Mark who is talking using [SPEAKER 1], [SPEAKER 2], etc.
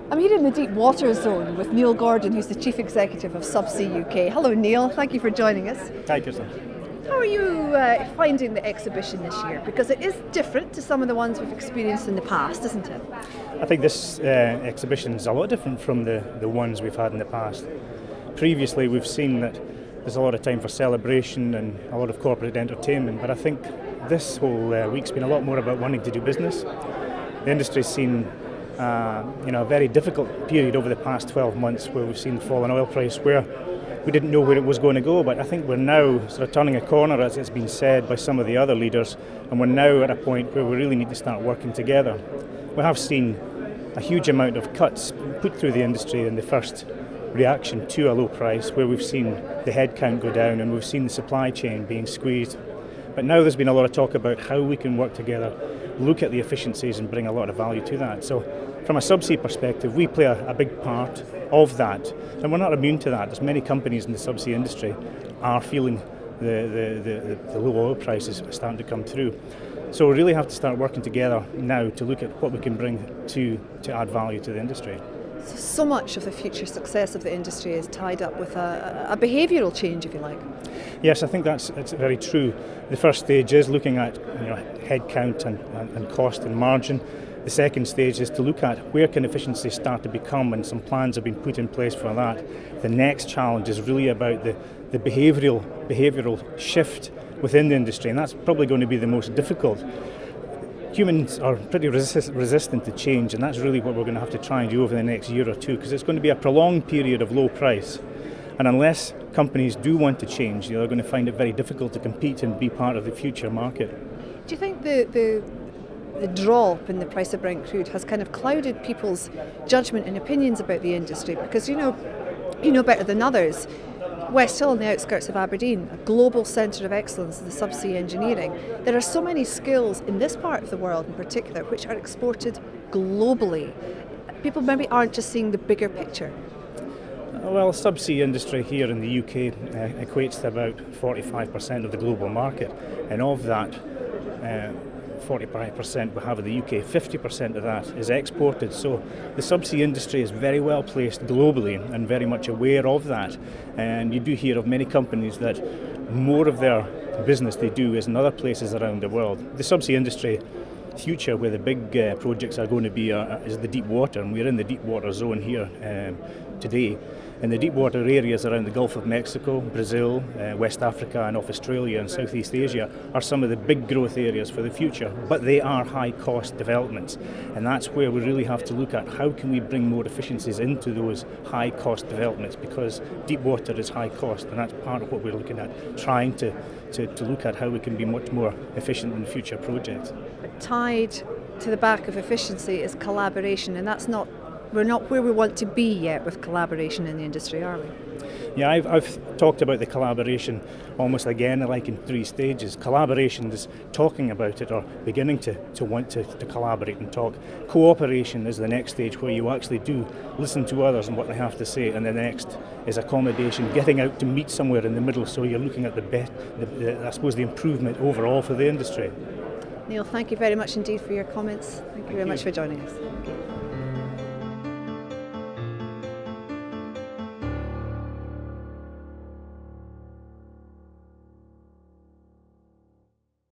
[SPEAKER 1] I'm here in the deep water zone with Neil Gordon, who's the Chief Executive of Subsea UK. Hello Neil, thank you for joining us.
[SPEAKER 2] Hi Kirsten.
[SPEAKER 1] How are you finding the exhibition this year? Because it is different to some of the ones we've experienced in the past, isn't it?
[SPEAKER 2] I think this exhibition is a lot different from the ones we've had in the past. Previously we've seen that there's a lot of time for celebration and a lot of corporate entertainment, but I think this whole week's been a lot more about wanting to do business. The industry's seen a very difficult period over the past 12 months where we've seen fall in oil price where we didn't know where it was going to go, but I think we're now sort of turning a corner, as it's been said by some of the other leaders, and we're now at a point where we really need to start working together. We have seen a huge amount of cuts put through the industry in the first reaction to a low price, where we've seen the headcount go down and we've seen the supply chain being squeezed. But now there's been a lot of talk about how we can work together, look at the efficiencies and bring a lot of value to that. So from a subsea perspective, we play a big part of that, and we're not immune to that. There's many companies in the subsea industry are feeling the low oil prices starting to come through. So we really have to start working together now to look at what we can bring to add value to the industry.
[SPEAKER 1] So much of the future success of the industry is tied up with a behavioural change, if you like.
[SPEAKER 2] Yes, I think that's very true. The first stage is looking at headcount and cost and margin. The second stage is to look at where can efficiencies start to become, and some plans have been put in place for that. The next challenge is really about the behavioural shift within the industry, and that's probably going to be the most difficult. Humans are pretty resistant to change, and that's really what we're going to have to try and do over the next year or two, because it's going to be a prolonged period of low price. And unless companies do want to change, they're going to find it very difficult to compete and be part of the future market.
[SPEAKER 1] Do you think the drop in the price of Brent crude has kind of clouded people's judgment and opinions about the industry? Because you know better than others, West Hill on the outskirts of Aberdeen, a global centre of excellence in the subsea engineering. There are so many skills in this part of the world in particular which are exported globally. People maybe aren't just seeing the bigger picture.
[SPEAKER 2] Well, subsea industry here in the UK equates to about 45% of the global market, and of that 45% we have in the UK, 50% of that is exported. So the subsea industry is very well placed globally and very much aware of that. And you do hear of many companies that more of their business they do is in other places around the world. The subsea industry future, where the big projects are going to be, is the deep water, and we're in the deep water zone here today. In the deep water areas around the Gulf of Mexico, Brazil, West Africa and off Australia and Southeast Asia are some of the big growth areas for the future, but they are high cost developments, and that's where we really have to look at how can we bring more efficiencies into those high cost developments, because deep water is high cost, and that's part of what we're looking at, trying to look at how we can be much more efficient in future projects.
[SPEAKER 1] But tied to the back of efficiency is collaboration, and we're not where we want to be yet with collaboration in the industry, are we?
[SPEAKER 2] Yeah, I've talked about the collaboration almost again like in three stages. Collaboration is talking about it or beginning to want to collaborate and talk. Cooperation is the next stage, where you actually do listen to others and what they have to say, and the next is accommodation, getting out to meet somewhere in the middle, so you're looking at the improvement overall for the industry.
[SPEAKER 1] Neil, thank you very much indeed for your comments. Thank you very much for joining us.